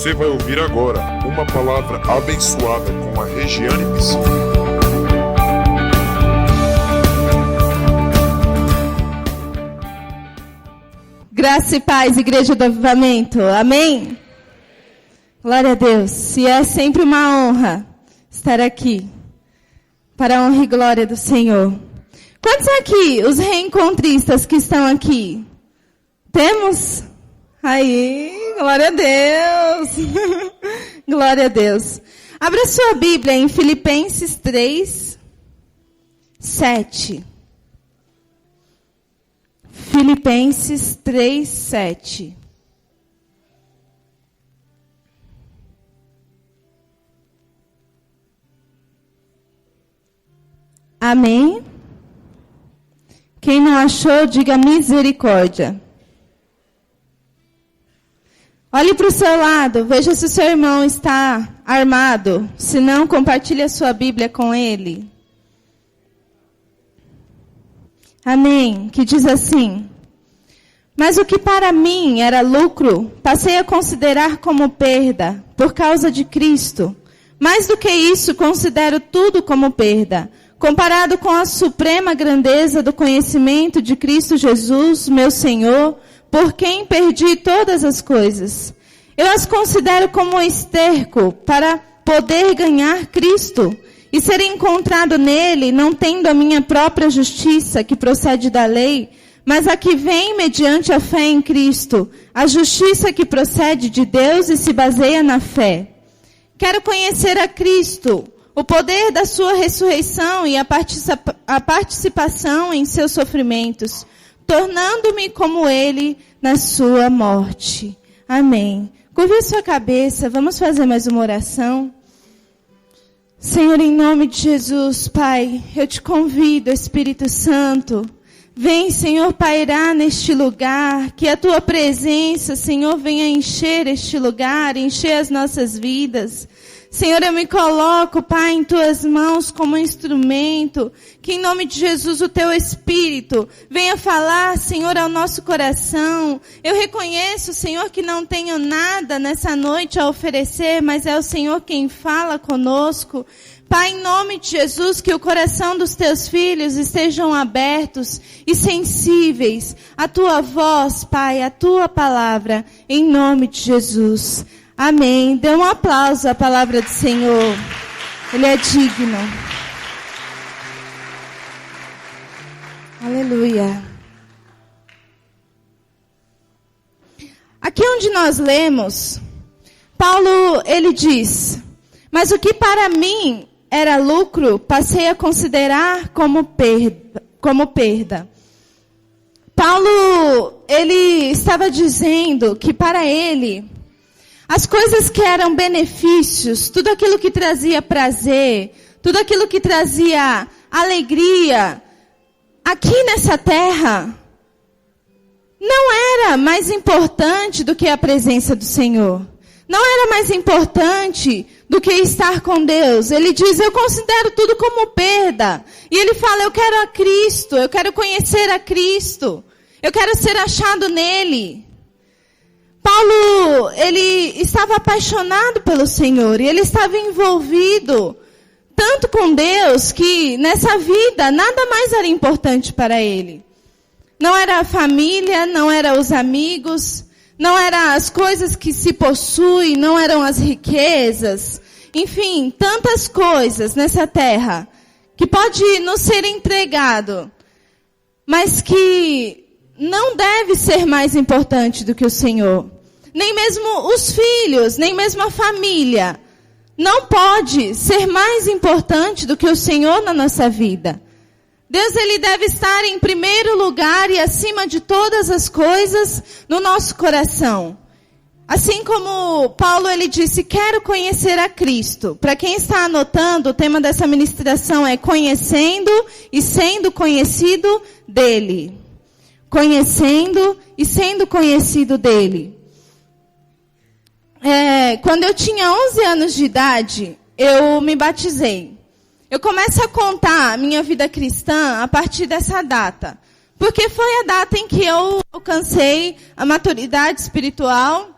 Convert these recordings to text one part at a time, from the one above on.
Você vai ouvir agora uma palavra abençoada com a Regiane Piscina. Graça e paz, Igreja do Avivamento. Amém? Glória a Deus. E é sempre uma honra estar aqui, para a honra e glória do Senhor. Quantos aqui, os reencontristas que estão aqui? Temos? Aí, glória a Deus. Glória a Deus. Abra sua Bíblia em Filipenses 3, 7. Filipenses 3, 7. Amém? Quem não achou, diga misericórdia. Olhe para o seu lado, veja se o seu irmão está armado. Se não, compartilhe a sua Bíblia com ele. Amém? Que diz assim: mas o que para mim era lucro, passei a considerar como perda, por causa de Cristo. Mais do que isso, considero tudo como perda, comparado com a suprema grandeza do conhecimento de Cristo Jesus, meu Senhor, por quem perdi todas as coisas. Eu as considero como esterco para poder ganhar Cristo e ser encontrado nele, não tendo a minha própria justiça que procede da lei, mas a que vem mediante a fé em Cristo, a justiça que procede de Deus e se baseia na fé. Quero conhecer a Cristo, o poder da sua ressurreição e a participação em seus sofrimentos, tornando-me como ele na sua morte. Amém. Curve a sua cabeça, vamos fazer mais uma oração. Senhor, em nome de Jesus, Pai, eu te convido, Espírito Santo, vem, Senhor, pairar neste lugar, que a tua presença, Senhor, venha encher este lugar, encher as nossas vidas. Senhor, eu me coloco, Pai, em tuas mãos como instrumento, que em nome de Jesus o teu Espírito venha falar, Senhor, ao nosso coração. Eu reconheço, Senhor, que não tenho nada nessa noite a oferecer, mas é o Senhor quem fala conosco. Pai, em nome de Jesus, que o coração dos teus filhos estejam abertos e sensíveis à tua voz, Pai, à tua palavra, em nome de Jesus. Amém. Dê um aplauso à palavra do Senhor. Ele é digno. Aleluia. Aqui onde nós lemos, Paulo, ele diz: mas o que para mim era lucro, passei a considerar como perda. Paulo, ele estava dizendo que para ele, as coisas que eram benefícios, tudo aquilo que trazia prazer, tudo aquilo que trazia alegria, aqui nessa terra, não era mais importante do que a presença do Senhor. Não era mais importante do que estar com Deus. Ele diz, eu considero tudo como perda. E ele fala, eu quero a Cristo, eu quero conhecer a Cristo, eu quero ser achado nele. Paulo, ele estava apaixonado pelo Senhor e ele estava envolvido tanto com Deus que nessa vida nada mais era importante para ele. Não era a família, não eram os amigos, não eram as coisas que se possuem, não eram as riquezas. Enfim, tantas coisas nessa terra que pode nos ser entregado, mas que não deve ser mais importante do que o Senhor. Nem mesmo os filhos, nem mesmo a família. Não pode ser mais importante do que o Senhor na nossa vida. Deus, ele deve estar em primeiro lugar e acima de todas as coisas no nosso coração. Assim como Paulo, ele disse, quero conhecer a Cristo. Para quem está anotando, o tema dessa ministração é conhecendo e sendo conhecido dele. Conhecendo e sendo conhecido dele. Quando eu tinha 11 anos de idade, eu me batizei. Eu começo a contar a minha vida cristã a partir dessa data. Porque foi a data em que eu alcancei a maturidade espiritual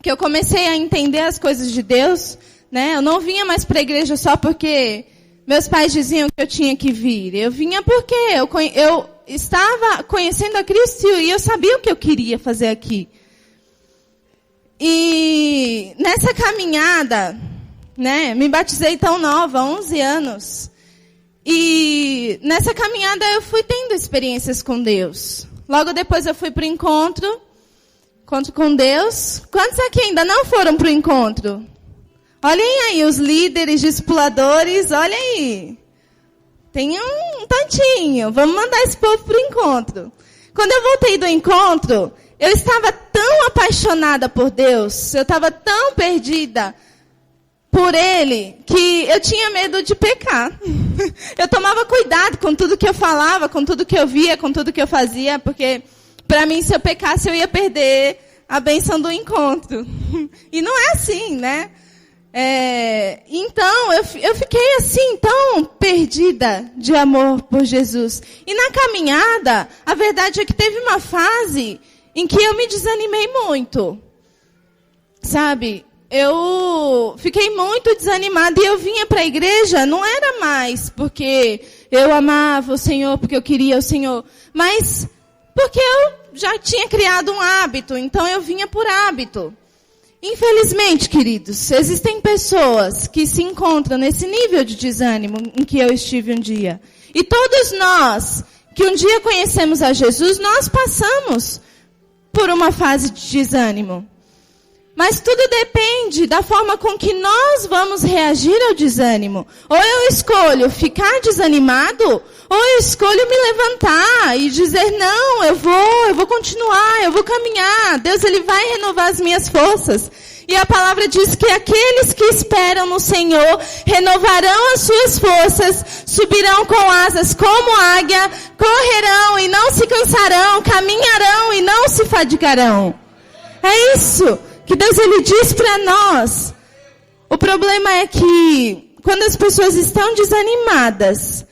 que eu comecei a entender as coisas de Deus, né? Eu não vinha mais para a igreja só porque meus pais diziam que eu tinha que vir. Eu vinha porque eu estava conhecendo a Cristo e eu sabia o que eu queria fazer aqui. E nessa caminhada, né, me batizei tão nova, 11 anos. E nessa caminhada eu fui tendo experiências com Deus. Logo depois eu fui para o encontro com Deus. Quantos aqui ainda não foram para o encontro? Olhem aí, os líderes, discipuladores, olha aí. Tem um tantinho. Vamos mandar esse povo para o encontro. Quando eu voltei do encontro, eu estava tão apaixonada por Deus, eu estava tão perdida por Ele, que eu tinha medo de pecar. Eu tomava cuidado com tudo que eu falava, com tudo que eu via, com tudo que eu fazia, porque para mim, se eu pecasse, eu ia perder a bênção do encontro. E não é assim, né? Então, eu fiquei assim, tão perdida de amor por Jesus. E na caminhada, a verdade é que teve uma fase em que eu me desanimei muito. Sabe? Eu fiquei muito desanimada e eu vinha para a igreja, não era mais porque eu amava o Senhor, porque eu queria o Senhor, mas porque eu já tinha criado um hábito, então eu vinha por hábito. Infelizmente, queridos, existem pessoas que se encontram nesse nível de desânimo em que eu estive um dia. E todos nós que um dia conhecemos a Jesus, nós passamos por uma fase de desânimo. Mas tudo depende da forma com que nós vamos reagir ao desânimo. Ou eu escolho ficar desanimado, ou eu escolho me levantar e dizer, não, eu vou continuar, eu vou caminhar. Deus, Ele vai renovar as minhas forças. E a palavra diz que aqueles que esperam no Senhor renovarão as suas forças, subirão com asas como águia, correrão e não se cansarão, caminharão e não se fadigarão. É isso que Deus, Ele diz para nós. O problema é que quando as pessoas estão desanimadas,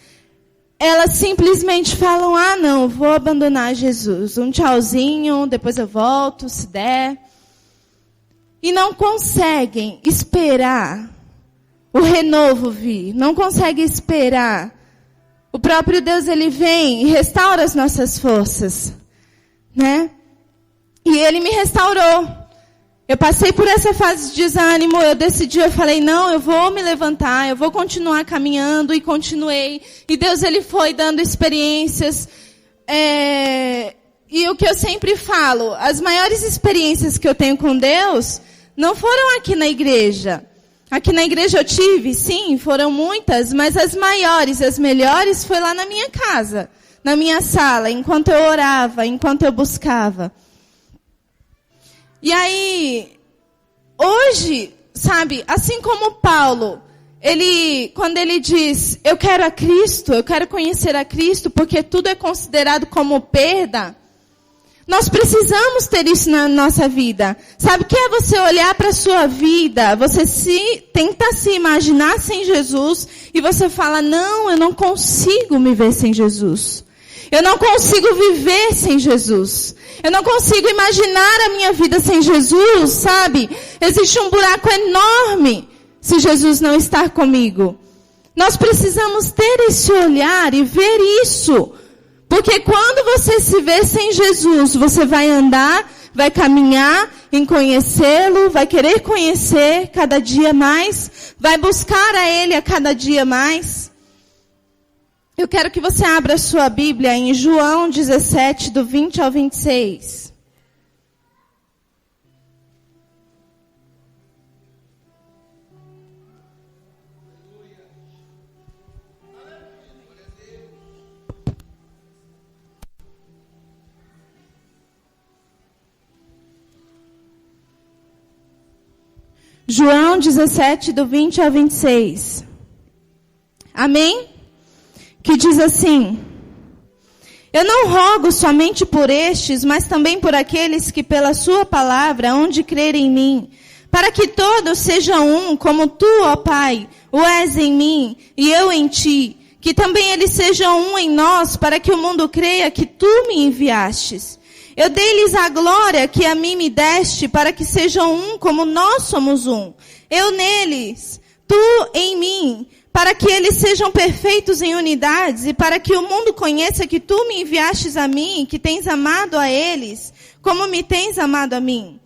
elas simplesmente falam, não, vou abandonar Jesus. Um tchauzinho, depois eu volto, se der. E não conseguem esperar o renovo vir. Não conseguem esperar. O próprio Deus, Ele vem e restaura as nossas forças. Né? E Ele me restaurou. Eu passei por essa fase de desânimo, eu falei, não, eu vou me levantar, eu vou continuar caminhando, e continuei. E Deus, Ele foi dando experiências. E o que eu sempre falo, as maiores experiências que eu tenho com Deus, não foram aqui na igreja. Aqui na igreja eu tive, sim, foram muitas, mas as maiores, as melhores, foi lá na minha casa, na minha sala, enquanto eu orava, enquanto eu buscava. E aí, hoje, sabe, assim como Paulo, quando ele diz, eu quero a Cristo, eu quero conhecer a Cristo, porque tudo é considerado como perda, nós precisamos ter isso na nossa vida. Sabe o que é você olhar para a sua vida, você tentar se imaginar sem Jesus, e você fala, não, eu não consigo me ver sem Jesus. Eu não consigo viver sem Jesus. Eu não consigo imaginar a minha vida sem Jesus, sabe? Existe um buraco enorme se Jesus não estar comigo. Nós precisamos ter esse olhar e ver isso. Porque quando você se vê sem Jesus, você vai andar, vai caminhar em conhecê-lo, vai querer conhecer cada dia mais, vai buscar a Ele a cada dia mais. Eu quero que você abra a sua Bíblia em João 17, do 20 ao 26. João 17, do 20 ao 26. Amém? Que diz assim, eu não rogo somente por estes, mas também por aqueles que pela sua palavra hão de crer em mim, para que todos sejam um, como tu, ó Pai, o és em mim e eu em ti, que também eles sejam um em nós, para que o mundo creia que tu me enviastes. Eu dei-lhes a glória que a mim me deste, para que sejam um como nós somos um. Eu neles, tu em mim, para que eles sejam perfeitos em unidades, e para que o mundo conheça que tu me enviastes a mim, que tens amado a eles, como me tens amado a mim.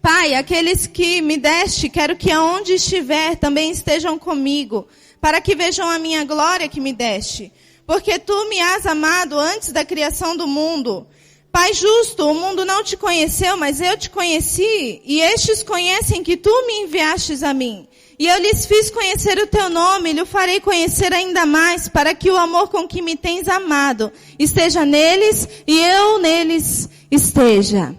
Pai, aqueles que me deste, quero que aonde estiver também estejam comigo, para que vejam a minha glória que me deste. Porque tu me has amado antes da criação do mundo. Pai justo, o mundo não te conheceu, mas eu te conheci, e estes conhecem que tu me enviastes a mim. E eu lhes fiz conhecer o teu nome, e lhe farei conhecer ainda mais, para que o amor com que me tens amado esteja neles, e eu neles esteja.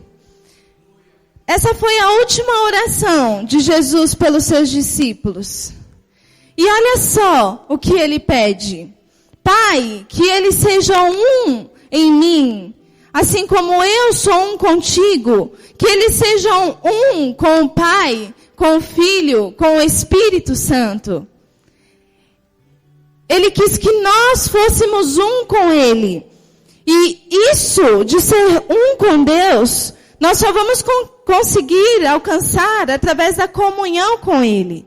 Essa foi a última oração de Jesus pelos seus discípulos. E olha só o que ele pede. Pai, que eles sejam um em mim, assim como eu sou um contigo, que eles sejam um com o Pai, com o Filho, com o Espírito Santo. Ele quis que nós fôssemos um com Ele. E isso de ser um com Deus, nós só vamos conseguir alcançar através da comunhão com Ele.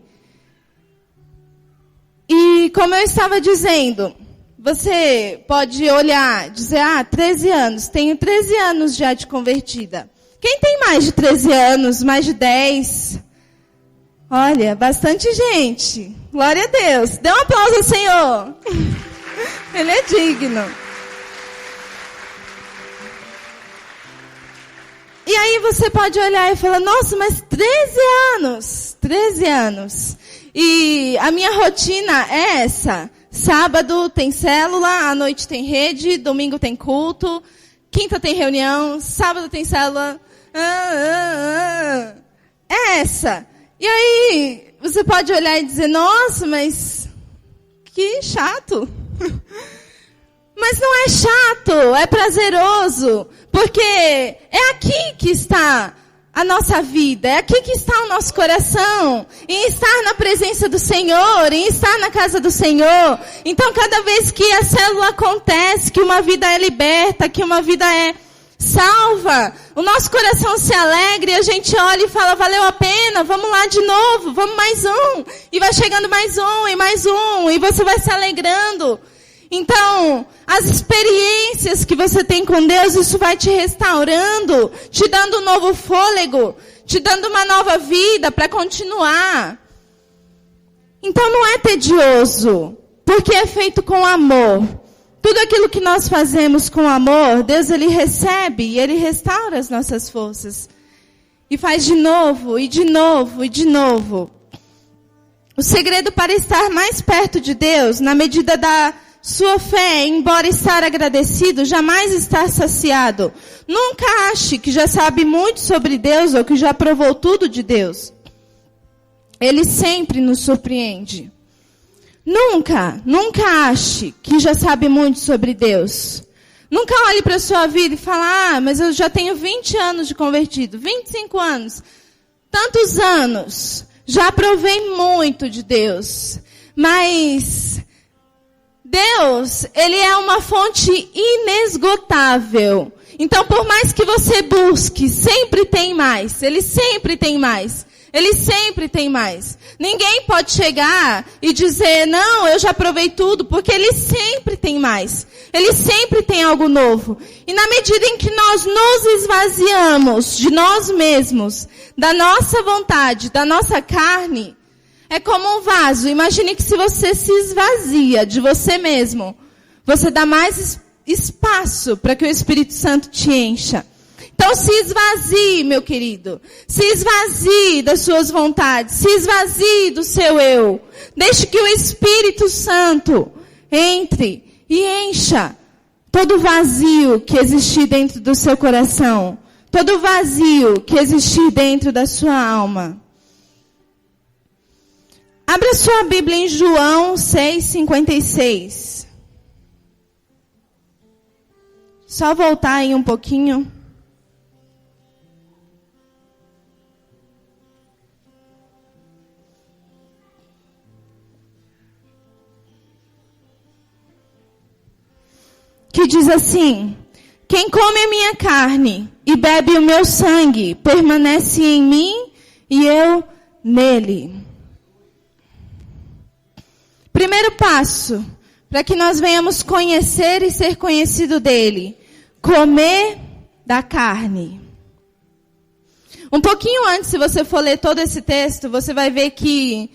E como eu estava dizendo, você pode olhar, dizer, 13 anos, tenho 13 anos já de convertida. Quem tem mais de 13 anos, mais de 10? Olha, bastante gente. Glória a Deus. Dê um aplauso ao Senhor. Ele é digno. E aí você pode olhar e falar, nossa, mas 13 anos. 13 anos. E a minha rotina é essa. Sábado tem célula, à noite tem rede, domingo tem culto, quinta tem reunião, sábado tem célula. É essa. E aí, você pode olhar e dizer, nossa, mas que chato. Mas não é chato, é prazeroso, porque é aqui que está a nossa vida, é aqui que está o nosso coração, em estar na presença do Senhor, em estar na casa do Senhor. Então, cada vez que a célula acontece, que uma vida é liberta, que uma vida é salva, o nosso coração se alegra e a gente olha e fala, valeu a pena, vamos lá de novo, vamos mais um. E vai chegando mais um, e você vai se alegrando. Então, as experiências que você tem com Deus, isso vai te restaurando, te dando um novo fôlego, te dando uma nova vida para continuar. Então não é tedioso, porque é feito com amor. Tudo aquilo que nós fazemos com amor, Deus ele recebe e ele restaura as nossas forças. E faz de novo, e de novo, e de novo. O segredo para estar mais perto de Deus, na medida da sua fé, embora estar agradecido, jamais estar saciado. Nunca ache que já sabe muito sobre Deus ou que já provou tudo de Deus. Ele sempre nos surpreende. Nunca ache que já sabe muito sobre Deus. Nunca olhe para a sua vida e fale, mas eu já tenho 20 anos de convertido, 25 anos, tantos anos, já provei muito de Deus. Mas Deus, ele é uma fonte inesgotável. Então, por mais que você busque, sempre tem mais. Ele sempre tem mais. Ele sempre tem mais. Ninguém pode chegar e dizer, não, eu já provei tudo, porque ele sempre tem mais. Ele sempre tem algo novo. E na medida em que nós nos esvaziamos de nós mesmos, da nossa vontade, da nossa carne, é como um vaso. Imagine que se você se esvazia de você mesmo, você dá mais espaço para que o Espírito Santo te encha. Então se esvazie, meu querido. Se esvazie das suas vontades. Se esvazie do seu eu. Deixe que o Espírito Santo entre e encha todo vazio que existir dentro do seu coração. Todo vazio que existir dentro da sua alma. Abra sua Bíblia em João 6,56. Só voltar aí um pouquinho. Que diz assim, Quem come a minha carne e bebe o meu sangue, permanece em mim e eu nele. Primeiro passo, para que nós venhamos conhecer e ser conhecido dele, comer da carne. Um pouquinho antes, se você for ler todo esse texto, você vai ver que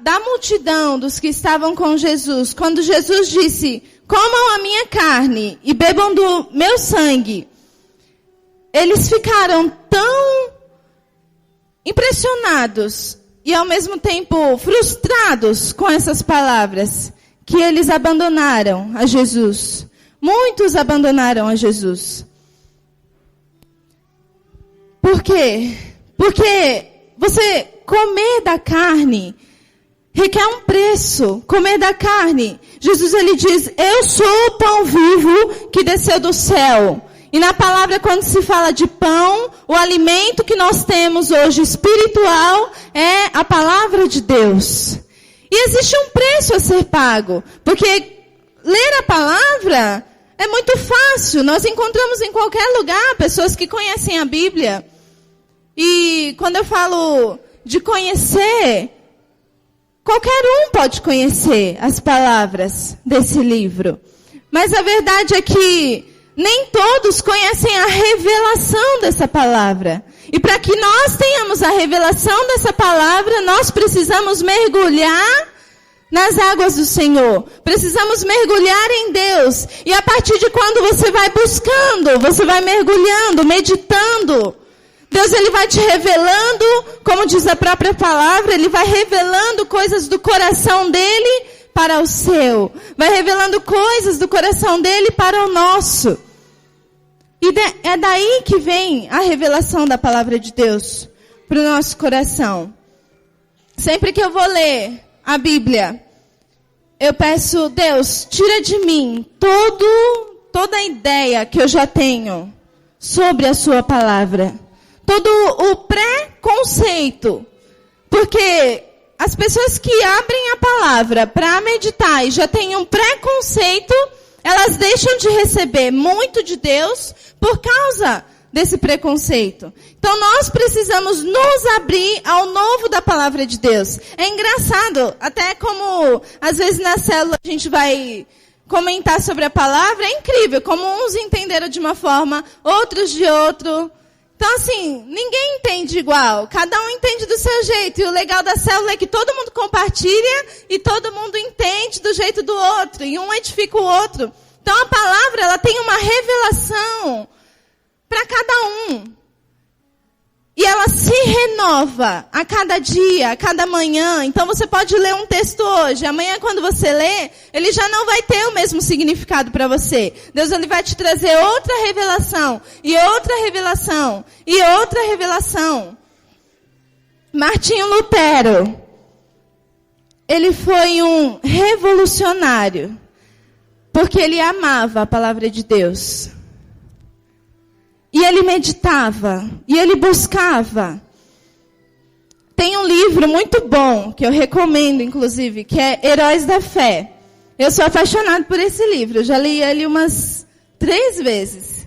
da multidão dos que estavam com Jesus, quando Jesus disse, comam a minha carne e bebam do meu sangue, eles ficaram tão impressionados e ao mesmo tempo frustrados com essas palavras, que eles abandonaram a Jesus. Muitos abandonaram a Jesus. Por quê? Porque você comer da carne requer um preço. Comer da carne. Jesus, ele diz, eu sou o pão vivo que desceu do céu. E na palavra, quando se fala de pão, o alimento que nós temos hoje espiritual é a palavra de Deus. E existe um preço a ser pago. Porque ler a palavra é muito fácil. Nós encontramos em qualquer lugar pessoas que conhecem a Bíblia. E quando eu falo de conhecer, qualquer um pode conhecer as palavras desse livro. Mas a verdade é que nem todos conhecem a revelação dessa palavra. E para que nós tenhamos a revelação dessa palavra, nós precisamos mergulhar nas águas do Senhor. Precisamos mergulhar em Deus. E a partir de quando você vai buscando, você vai mergulhando, meditando, Deus, ele vai te revelando, como diz a própria palavra, ele vai revelando coisas do coração dele para o seu. Vai revelando coisas do coração dele para o nosso. E é daí que vem a revelação da palavra de Deus para o nosso coração. Sempre que eu vou ler a Bíblia, eu peço, Deus, tira de mim toda a ideia que eu já tenho sobre a sua palavra. Todo o preconceito. Porque as pessoas que abrem a palavra para meditar e já têm um preconceito, elas deixam de receber muito de Deus por causa desse preconceito. Então nós precisamos nos abrir ao novo da palavra de Deus. É engraçado, até como às vezes na célula a gente vai comentar sobre a palavra, é incrível como uns entenderam de uma forma, outros de outro. Então assim, ninguém entende igual, cada um entende do seu jeito. E o legal da célula é que todo mundo compartilha e todo mundo entende do jeito do outro. E um edifica o outro. Então a palavra, ela tem uma revelação para cada um. E ela se renova a cada dia, a cada manhã. Então você pode ler um texto hoje. Amanhã quando você lê, ele já não vai ter o mesmo significado para você. Deus, ele vai te trazer outra revelação. E outra revelação. E outra revelação. Martinho Lutero. Ele foi um revolucionário. Porque ele amava a palavra de Deus. E ele meditava, e ele buscava. Tem um livro muito bom, que eu recomendo, inclusive, que é Heróis da Fé. Eu sou apaixonada por esse livro, eu já li ele umas 3 vezes.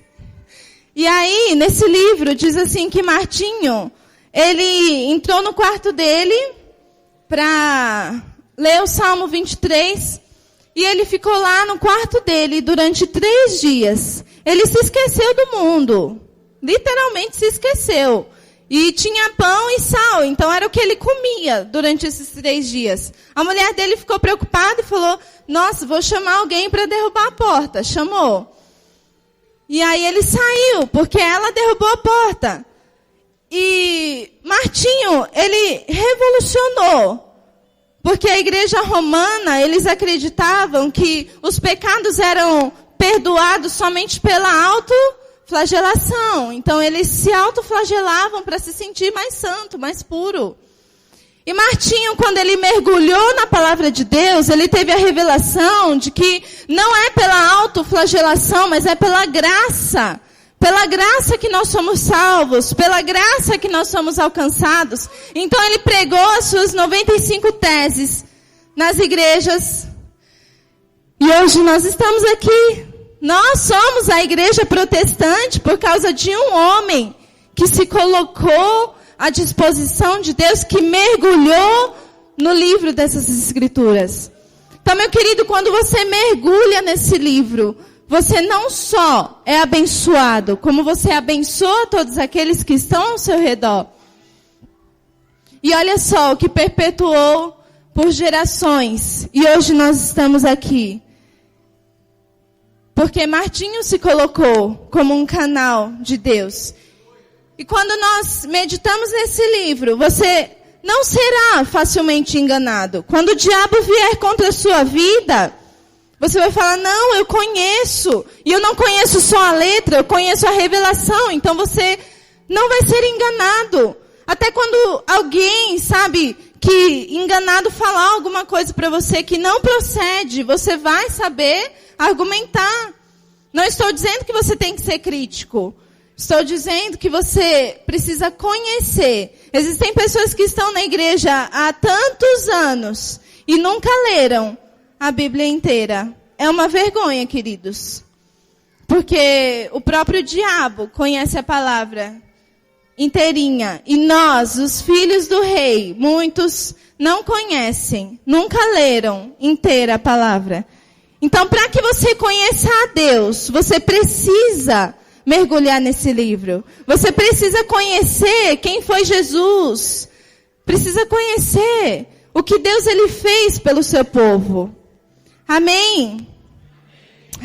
E aí, nesse livro, diz assim que Martinho, ele entrou no quarto dele para ler o Salmo 23, e ele ficou lá no quarto dele durante 3 dias. Ele se esqueceu do mundo. Literalmente se esqueceu. E tinha pão e sal. Então era o que ele comia durante esses 3 dias. A mulher dele ficou preocupada e falou, nossa, vou chamar alguém para derrubar a porta. Chamou. E aí ele saiu, porque ela derrubou a porta. E Martinho, ele revolucionou. Porque a igreja romana, eles acreditavam que os pecados eram perdoados somente pela autoflagelação. Então eles se autoflagelavam para se sentir mais santo, mais puro. E Martinho, quando ele mergulhou na palavra de Deus, ele teve a revelação de que não é pela autoflagelação, mas é pela graça. Pela graça que nós somos salvos, pela graça que nós somos alcançados. Então ele pregou as suas 95 teses nas igrejas. E hoje nós estamos aqui Nós somos a igreja protestante por causa de um homem que se colocou à disposição de Deus, que mergulhou no livro dessas escrituras. Então, meu querido, quando você mergulha nesse livro, você não só é abençoado, como você abençoa todos aqueles que estão ao seu redor. E olha só o que perpetuou por gerações. E hoje nós estamos aqui. Porque Martinho se colocou como um canal de Deus. E quando nós meditamos nesse livro, você não será facilmente enganado. Quando o diabo vier contra a sua vida, você vai falar, não, eu conheço. E eu não conheço só a letra, eu conheço a revelação. Então você não vai ser enganado. Até quando alguém, sabe, que enganado falar alguma coisa para você que não procede, você vai saber argumentar. Não estou dizendo que você tem que ser crítico. Estou dizendo que você precisa conhecer. Existem pessoas que estão na igreja há tantos anos e nunca leram a Bíblia inteira. É uma vergonha, queridos. Porque o próprio diabo conhece a palavra inteirinha. E nós, os filhos do rei, muitos não conhecem, nunca leram inteira a palavra. Então, para que você conheça a Deus, você precisa mergulhar nesse livro. Você precisa conhecer quem foi Jesus. Precisa conhecer o que Deus ele fez pelo seu povo. Amém?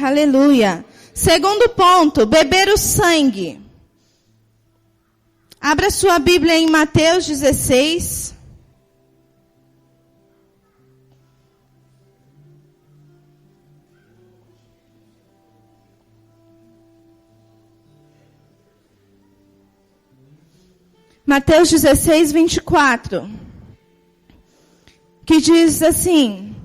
Aleluia. Segundo ponto, beber o sangue. Abra sua Bíblia em Mateus 16. Mateus 16, 24. Que diz assim: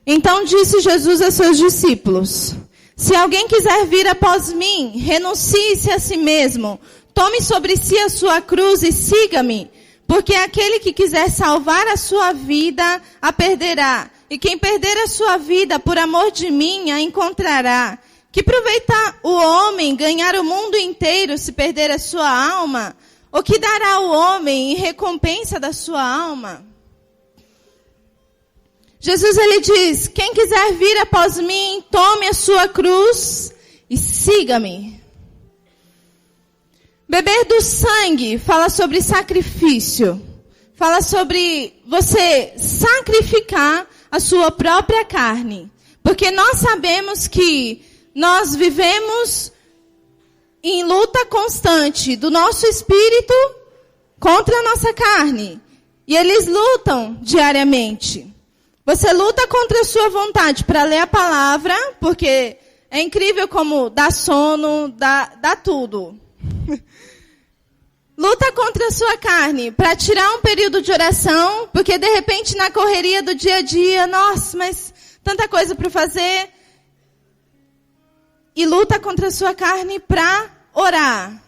Então disse Jesus a seus discípulos: Se alguém quiser vir após mim, renuncie-se a si mesmo. Tome sobre si a sua cruz e siga-me, porque aquele que quiser salvar a sua vida, a perderá. E quem perder a sua vida por amor de mim, a encontrará. Que proveita o homem ganhar o mundo inteiro se perder a sua alma? O que dará o homem em recompensa da sua alma? Jesus ele diz, quem quiser vir após mim, tome a sua cruz e siga-me. Beber do sangue fala sobre sacrifício. Fala sobre você sacrificar a sua própria carne. Porque nós sabemos que nós vivemos em luta constante do nosso espírito contra a nossa carne. E eles lutam diariamente. Você luta contra a sua vontade para ler a palavra, porque é incrível como dá sono, dá tudo. Luta contra a sua carne para tirar um período de oração, porque de repente na correria do dia a dia, nossa, mas tanta coisa para fazer. E luta contra a sua carne para orar.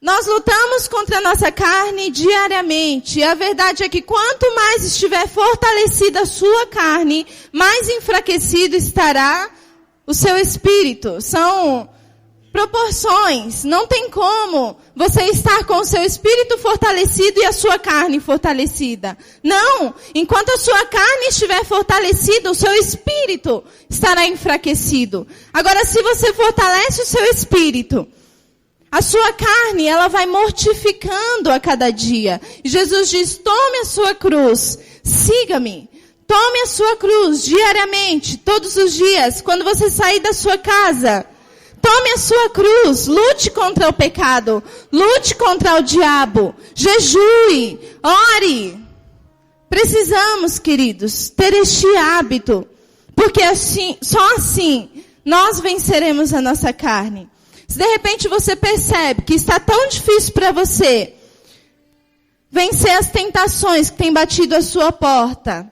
Nós lutamos contra a nossa carne diariamente. E a verdade é que quanto mais estiver fortalecida a sua carne, mais enfraquecido estará o seu espírito. São proporções. Não tem como você estar com o seu espírito fortalecido e a sua carne fortalecida. Não. Enquanto a sua carne estiver fortalecida, o seu espírito estará enfraquecido. Agora, se você fortalece o seu espírito, a sua carne, ela vai mortificando a cada dia. E Jesus diz, tome a sua cruz, siga-me. Tome a sua cruz diariamente, todos os dias, quando você sair da sua casa. Tome a sua cruz, lute contra o pecado, lute contra o diabo, jejue, ore. Precisamos, queridos, ter este hábito, porque assim, só assim nós venceremos a nossa carne. Se de repente você percebe que está tão difícil para você vencer as tentações que têm batido a sua porta,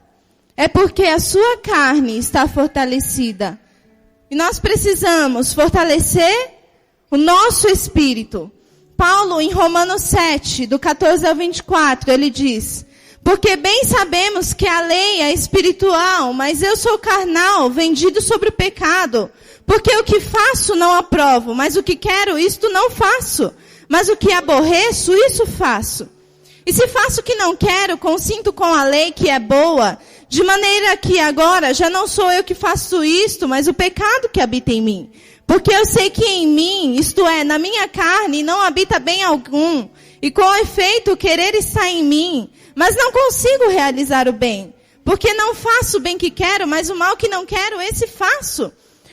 é porque a sua carne está fortalecida. E nós precisamos fortalecer o nosso espírito. Paulo, em Romanos 7, do 14 ao 24, ele diz: Porque bem sabemos que a lei é espiritual, mas eu sou carnal, vendido sobre o pecado. Porque o que faço não aprovo, mas o que quero, isto não faço. Mas o que aborreço, isso faço. E se faço o que não quero, consinto com a lei que é boa, de maneira que agora já não sou eu que faço isto, mas o pecado que habita em mim. Porque eu sei que em mim, isto é, na minha carne, não habita bem algum. E com efeito, o querer está em mim, mas não consigo realizar o bem. Porque não faço o bem que quero, mas o mal que não quero, esse faço.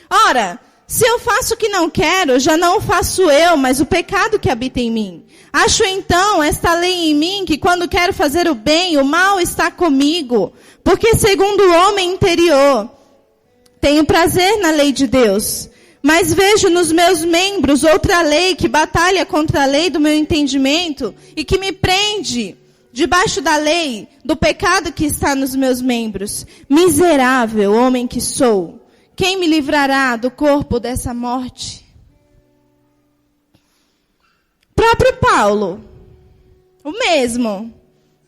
Ora, se eu faço o que não quero, já não o faço eu, mas o pecado que habita em mim. Acho então esta lei em mim, que quando quero fazer o bem, o mal está comigo. Porque segundo o homem interior, tenho prazer na lei de Deus. Mas vejo nos meus membros outra lei que batalha contra a lei do meu entendimento e que me prende debaixo da lei do pecado que está nos meus membros. Miserável homem que sou, quem me livrará do corpo dessa morte? Próprio Paulo, o mesmo,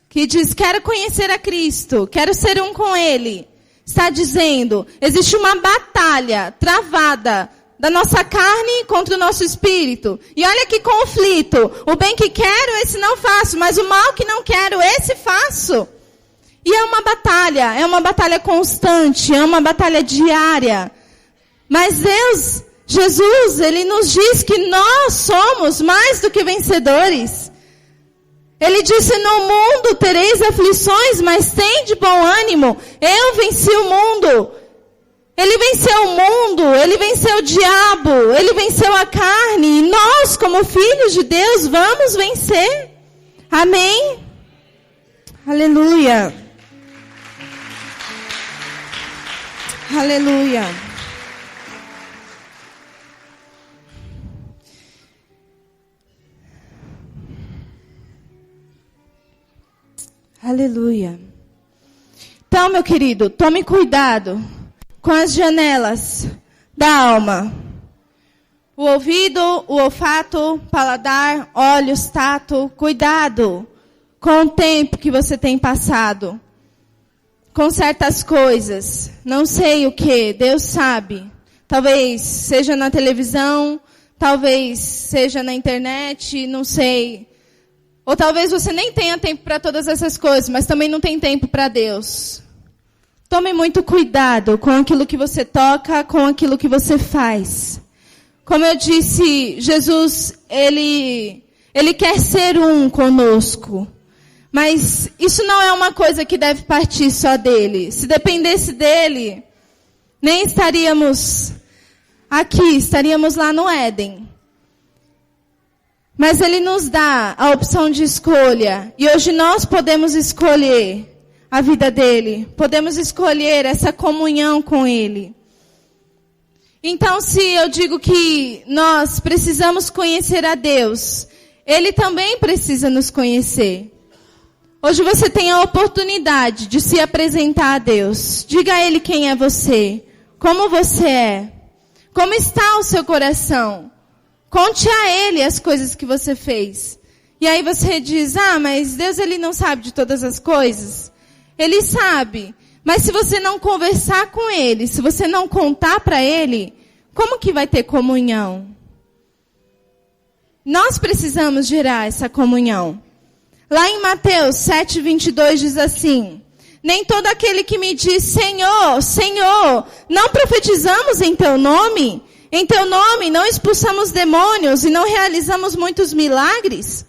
que diz, quero conhecer a Cristo, quero ser um com Ele, está dizendo, existe uma batalha travada da nossa carne contra o nosso espírito. E olha que conflito. O bem que quero, esse não faço. Mas o mal que não quero, esse faço. E é uma batalha constante, é uma batalha diária. Mas Deus, Jesus, Ele nos diz que nós somos mais do que vencedores. Ele disse, no mundo tereis aflições, mas tende bom ânimo. Eu venci o mundo. Ele venceu o mundo, Ele venceu o diabo, Ele venceu a carne. E nós, como filhos de Deus, vamos vencer. Amém? Aleluia. Aleluia. Aleluia. Então, meu querido, tome cuidado com as janelas da alma. O ouvido, o olfato, paladar, olhos, tato. Cuidado com o tempo que você tem passado com certas coisas. Não sei o que, Deus sabe. Talvez seja na televisão, talvez seja na internet, não sei. Ou talvez você nem tenha tempo para todas essas coisas, mas também não tem tempo para Deus. Tome muito cuidado com aquilo que você toca, com aquilo que você faz. Como eu disse, Jesus, Ele quer ser um conosco. Mas isso não é uma coisa que deve partir só dele. Se dependesse dele, nem estaríamos aqui, estaríamos lá no Éden. Mas Ele nos dá a opção de escolha. E hoje nós podemos escolher a vida dele. Podemos escolher essa comunhão com Ele. Então, se eu digo que nós precisamos conhecer a Deus, Ele também precisa nos conhecer. Hoje você tem a oportunidade de se apresentar a Deus. Diga a Ele quem é você. Como você é. Como está o seu coração. Conte a Ele as coisas que você fez. E aí você diz, mas Deus Ele não sabe de todas as coisas. Ele sabe, mas se você não conversar com Ele, se você não contar para Ele, como que vai ter comunhão? Nós precisamos gerar essa comunhão. Lá em Mateus 7:22 diz assim, nem todo aquele que me diz, Senhor, Senhor, não profetizamos em Teu nome? Em Teu nome não expulsamos demônios e não realizamos muitos milagres?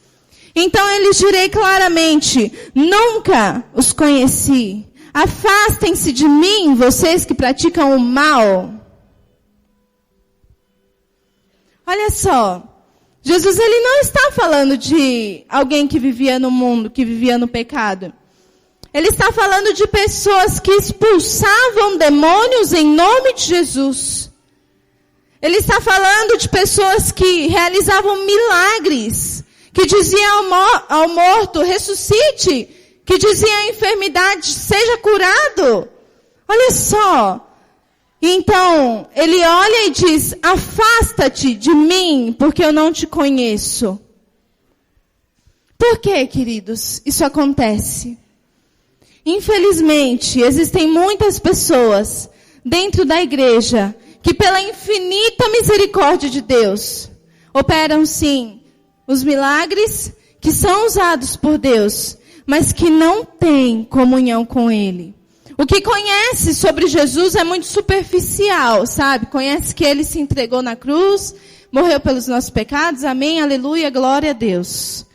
Então eu lhes direi claramente, nunca os conheci. Afastem-se de mim, vocês que praticam o mal. Olha só, Jesus ele não está falando de alguém que vivia no mundo, que vivia no pecado. Ele está falando de pessoas que expulsavam demônios em nome de Jesus. Ele está falando de pessoas que realizavam milagres. Que dizia ao morto, ressuscite. Que dizia à enfermidade, seja curado. Olha só. Então, ele olha e diz, afasta-te de mim, porque eu não te conheço. Por que, queridos, isso acontece? Infelizmente, existem muitas pessoas dentro da igreja que, pela infinita misericórdia de Deus, operam sim os milagres que são usados por Deus, mas que não têm comunhão com Ele. O que conhece sobre Jesus é muito superficial, sabe? Conhece que Ele se entregou na cruz, morreu pelos nossos pecados, amém, aleluia, glória a Deus.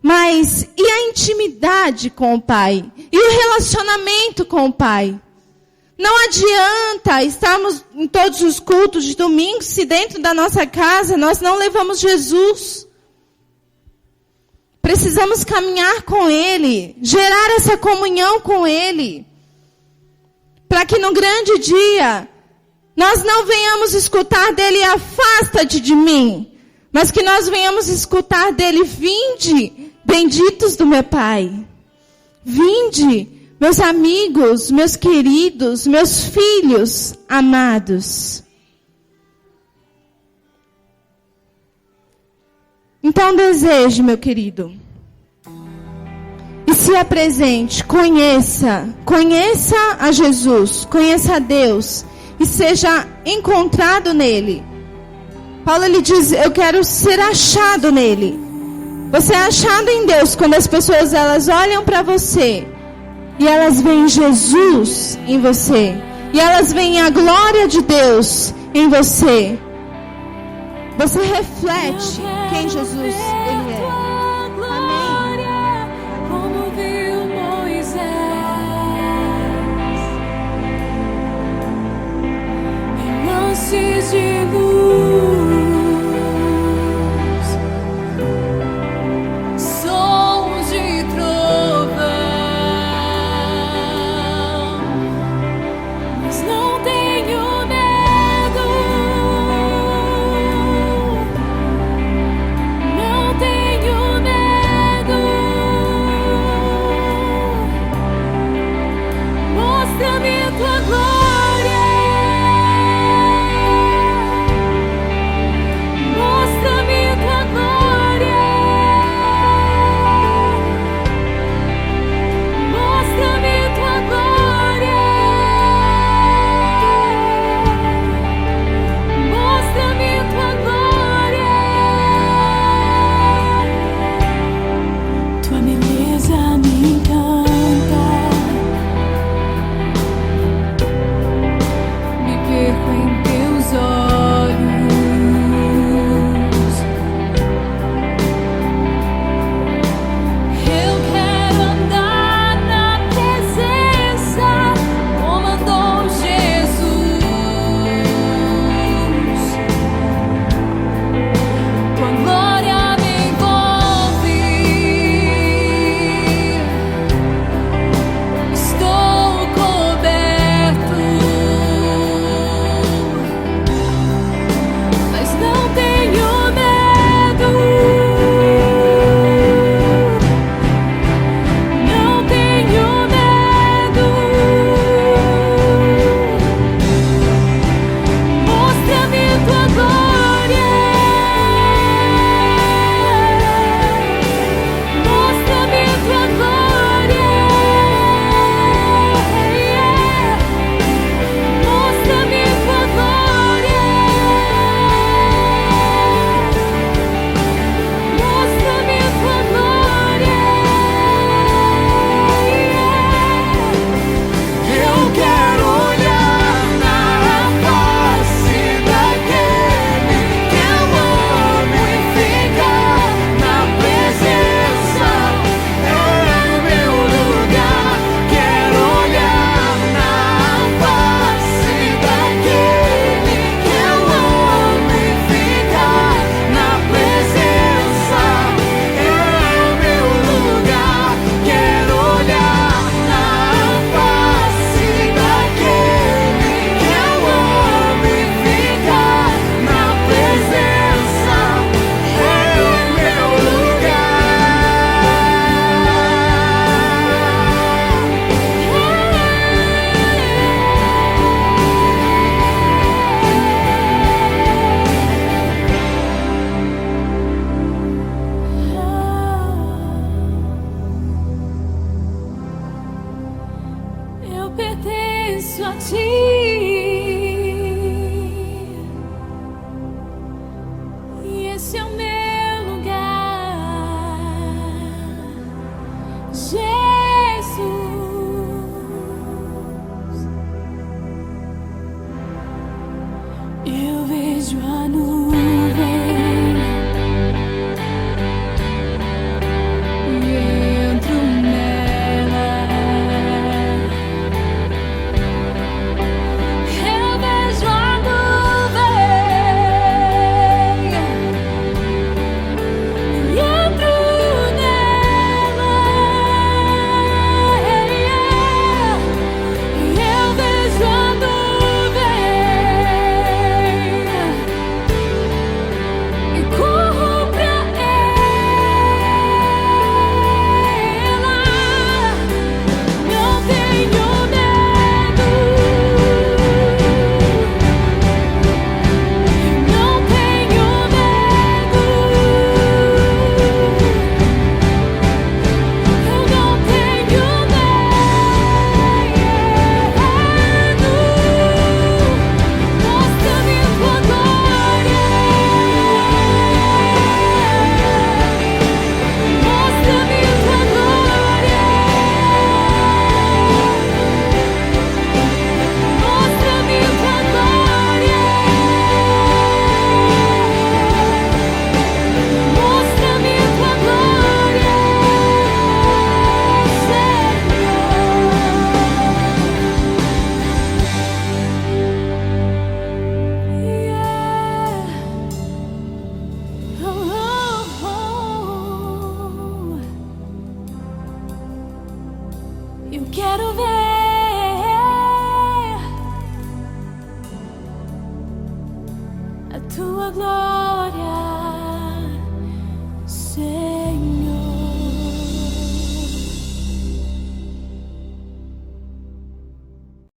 Mas, e a intimidade com o Pai? E o relacionamento com o Pai? Não adianta estarmos em todos os cultos de domingo se dentro da nossa casa nós não levamos Jesus. Precisamos caminhar com Ele, gerar essa comunhão com Ele, para que no grande dia nós não venhamos escutar dele: afasta-te de mim, mas que nós venhamos escutar dele: vinde, benditos do meu Pai. Vinde, meus amigos, meus queridos, meus filhos amados. Então deseje, meu querido, e se apresente, conheça a Jesus, conheça a Deus e seja encontrado nele. Paulo, ele diz: eu quero ser achado nele. Você é achado em Deus quando as pessoas elas olham para você e elas veem Jesus em você, e elas veem a glória de Deus em você. Você reflete quem Jesus ele é.